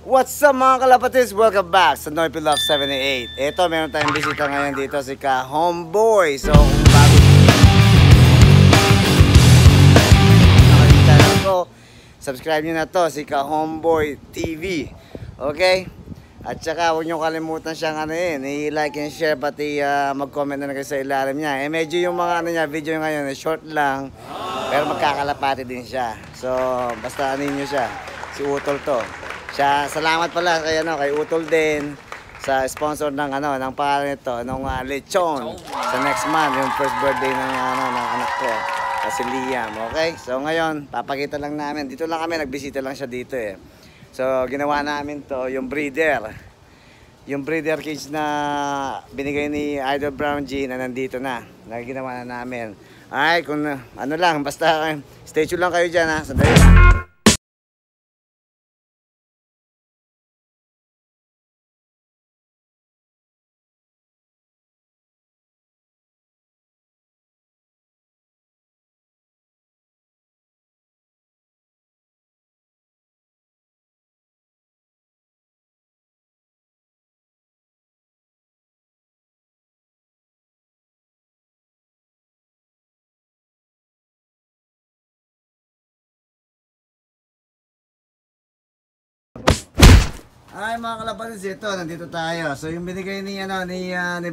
What's up mga kalapatids? Welcome back sa Noipy Love 78. Ito, meron tayong bisita ngayon dito, si Ka Homeboy. So, kung bago sa channel ko, subscribe nyo na to, si Ka Homeboy TV. Okay? At saka, huwag nyo kalimutan siyang i-like and share, pati mag-comment na kayo sa ilalim niya. Medyo yung mga video ngayon, short lang, pero magkakalapati din siya. So, basta nyo siya. Si Utol to. Siya, salamat pala kay Utol din sa sponsor ng ng pangalan nito, ng lechon sa next month, yung first birthday ng anak ko, si Liam. Okay? So ngayon, papakita lang namin. Dito lang kami, nagbisita lang siya dito eh. So ginawa namin to, yung breeder. Yung breeder cage na binigay ni Idol Brown G na nandito na. Ginawa na namin. Ay, kung lang, basta stay tuned lang kayo dyan ha. Sandali lang. Ay mga kalapatids, ito, nandito tayo. So yung binigay ni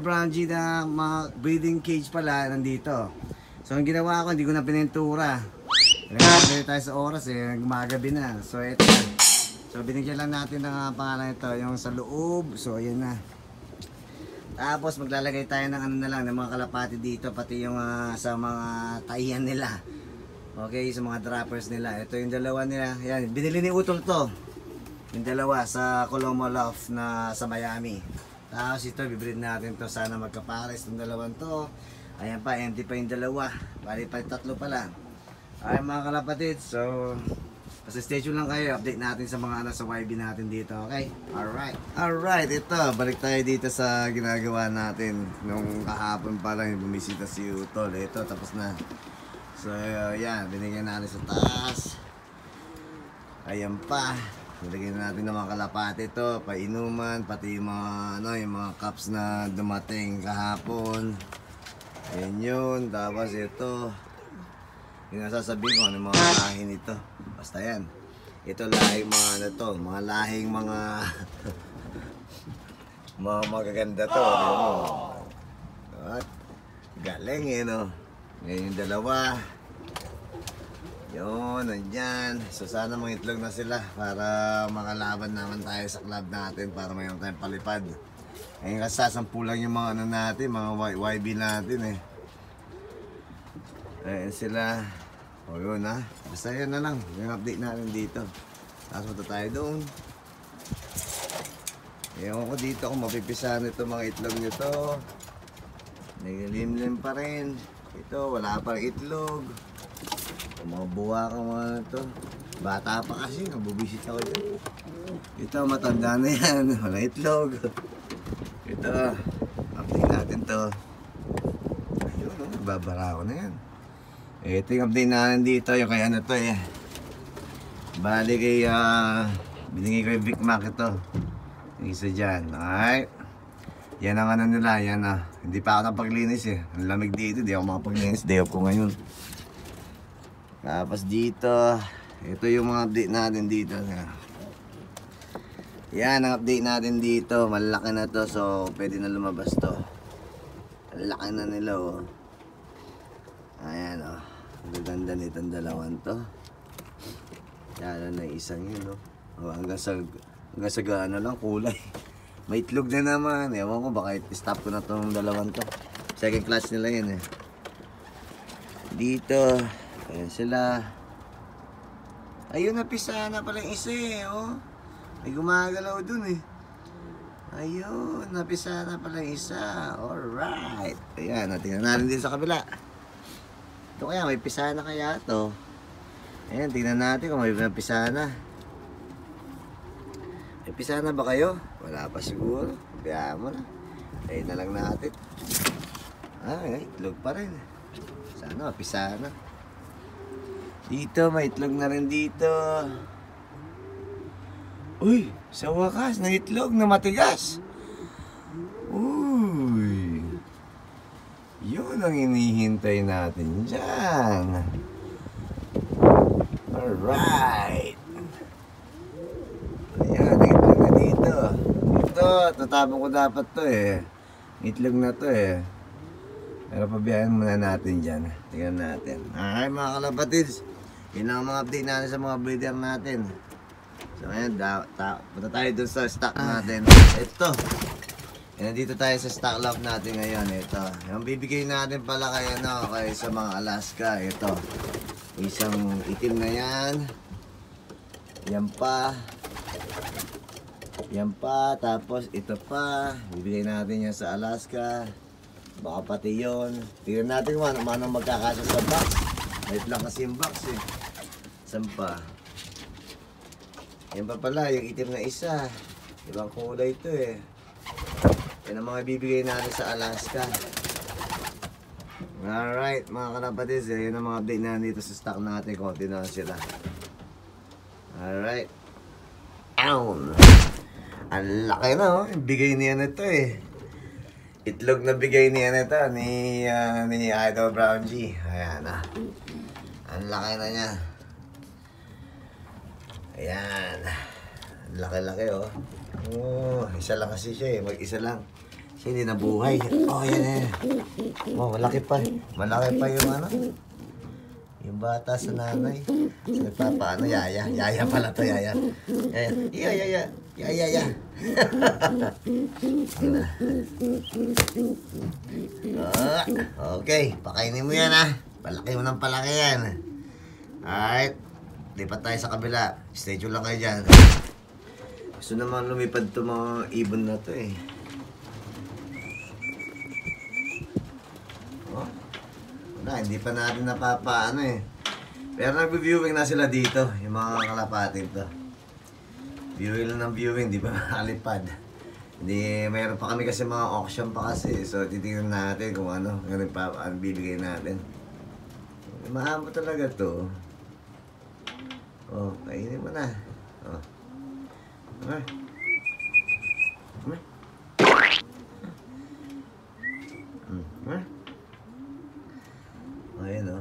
Brown G na breeding cage pala, nandito. So ang ginawa ko, hindi ko na pinentura. Nagkakabili tayo sa oras gumagabi na. So ito. So binigyan lang natin ng pangalan ito, yung sa loob. So ayan na. Tapos maglalagay tayo ng ng mga kalapati dito, pati yung sa mga taihan nila. Okay, sa mga droppers nila. Ito yung dalawa nila. Yan, binili ni Utol to. Yung dalawa sa Coloma Loft na sa Miami. Tapos ito, bibreed natin to. Sana magkapares itong dalawang to. Ayan pa, empty pa yung dalawa. Bali pa, tatlo pala. Ay mga kalapatid, so basta stay tuned lang kayo. Update natin sa mga sa YB natin dito, okay? Alright, ito, balik tayo dito sa ginagawa natin. Nung kahapon pa lang yung bumisita si Utol. Ito, tapos na. So, yan, binigyan natin sa taas. Ayan pa. Nilagyan natin ng mga kalapati ito, painuman, pati yung mga, yung mga cups na dumating kahapon. Ayan yun, tapos ito, yung nasasabihin ko, ano mga lahi nito. Basta yan. Ito lahing mga mga lahing mga, mga magaganda to. At, galing no. Ngayon yung dalawa. Yun, nandyan. So sana mga itlog na sila para makalaban naman tayo sa club natin para mayroon tayong palipad. Ngayon kasi sasampu lang yung mga natin, mga YB natin Ayan sila. O yun basta yun na lang, yung update natin dito. Tapos punta tayo doon. Ewan ko dito kung mapipisahan ito mga itlog nito. Nagilimlim pa rin. Ito, wala pang itlog. Mga buwa ka mga ito. Bata pa kasi, nabubisit ako dyan. Ito, matanda na yan. Wala itlog. Ito, update natin to. Ayun, babara ko na yan. Ito yung update natin dito. Yung kaya to Bali kay, binigay ko yung Vic Mac ito. Yung isa dyan. Alright. Yan ang nila. Yan Hindi pa ako napaglinis Ang lamig dito. Hindi ako makapaglinis. Day off ko ngayon. Tapos dito, ito yung mga update natin dito. Yan ang update natin dito. Malaki na to, so pwede na lumabas to. Malaki na nila Ayan ang ganda nitong dalawang to. Yan na isang yun hanggang sa gaano lang kulay. May itlog na naman. Ewan ko baka stop ko na tong dalawang to. Second class nila yun Dito ayan sila. Ayun, napisa na pala yung isa May gumagalaw dun Ayun, napisa na pala yung isa. Alright. Ayan, tingnan natin din sa kabila. Ito kaya, may pisa na kaya ito. Ayan, tingnan natin kung may napisa na. May pisa na ba kayo? Wala pa siguro. Kaya mo na. Ayun na lang natin. Ay, itlog pa rin. Sana mapisa na. Dito, may itlog na rin dito. Uy, sa wakas, na itlog na matigas. Uy, yun ang hinihintay natin dyan. Alright. Ayan, itlog na dito. Ito, tatapon ko dapat to eh. Itlog na to eh. Pero pabiyahin muna natin dyan. Tingnan natin. Alright mga kalapatids, yun lang ang mga update natin sa mga breeder natin. So ngayon, punta tayo dun sa stock natin. Ito. Nandito tayo sa stock lot natin ngayon. Ito. Yung bibigay natin pala kay, kay sa mga Alaska. Ito. Isang itim na yan. Yan pa. Yan pa. Tapos ito pa. Bibigay natin yan sa Alaska. Baka pati yun. Tignan natin kung ano magkakasya sa box. Light lang kasi yung box eh. Saan pa? Yan pa pala, yung itim na isa. Ibang kulay ito eh. Yan ang mga bibigay natin sa Alaska. Alright mga kalapatids, yun ang mga update na dito sa stock natin. Konti na sila. Alright. Down. Ang laki na oh. Bigay niya na ito eh. Itlog na bigay niya na ito ni Idol Brown G. Ayan ah. Ang laki na niya. Ayan. Ang laki-laki oh. Oh, isa lang kasi siya eh. Mag-isa lang. Siya hindi nabuhay. Oh, yan eh. Oh, malaki pa. Malaki pa yung yung bata sa nanay. Sa nagpapaano, yaya. Yaya pala to, yaya. Yaya. Yaya. Okay, pakainin mo yan ah. Palaki mo ng palaki yan. Alright. Lipat tayo sa kabila. Stay tuned lang kayo dyan. Gusto naman lumipad to mga ibon na to eh. Oh. Wala, hindi pa natin napapaano eh. Pero nag-viewing na sila dito. Yung mga kalapatin to. Viewing lang ng viewing, di ba makalipad. Hindi, mayroon pa kami kasi mga auction pa kasi. So titingnan natin kung ano bibigay natin. Mahaba talaga to. Oh, kainin mo na. Oh. Okay. Ayan o.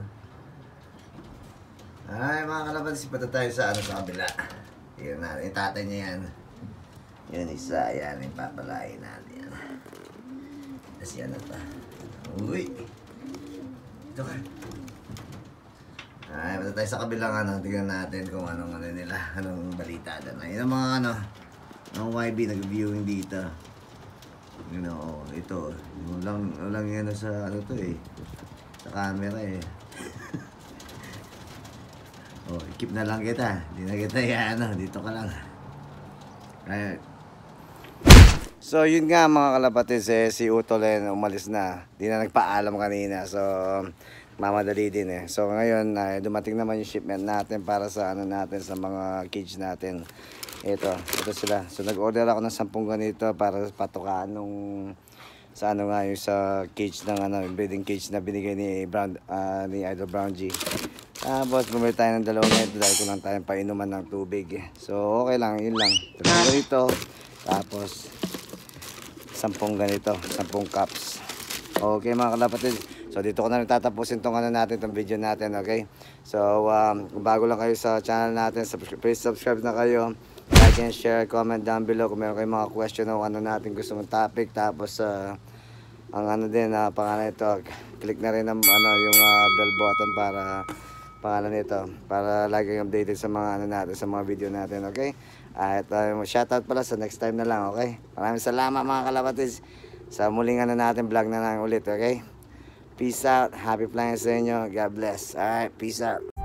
Ay mga kalapatis, pata tayo sa sa kabila. Yan na, itatay niya yan. Yan isa, yan, ipapalain natin yan. Tapos yan na pa. Uy! Ito ka. Ay, pata tayo sa kabilang tingnan natin kung anong nila, anong balita doon. Ayun ang mga ang YB nag-viewing dito. You know, ito. Walang yan sa to eh. Sa camera eh. Oh, keep na lang kita. Hindi na kita yan, dito ka lang. Right. So, yun nga mga kalapatis eh, si Utolen umalis na. Di na nagpaalam kanina. So, mamadali din eh. So, ngayon, dumating naman yung shipment natin para sa natin, sa mga cage natin. Ito sila. So, nag-order ako ng 10 ganito para patukaan nung sa yung sa cage ng breeding cage na binigay ni Idol Brown G. Tapos bumili tayo ng 2 ganito dahil kulang tayong painuman ng tubig. So okay lang, yun lang. 3 ganito, tapos 10 ganito, 10 cups. Okay mga kalapatid. So dito ko na tatapusin tong natin, tong video natin, okay? So kung bago lang kayo sa channel natin, please subscribe na kayo. Like and share, comment down below kung meron kayong mga question o natin gusto mong topic. Tapos ang din pangalan nito, click na rin ang yung bell button para pangalan nito, para lagi kayong updated sa mga natin, sa mga video natin, okay? At shoutout pala sa next time na lang, okay? Maraming salamat mga kalapatids sa muling natin vlog na lang ulit, okay? Peace out, happy flying sa inyo, God bless. Alright, peace out.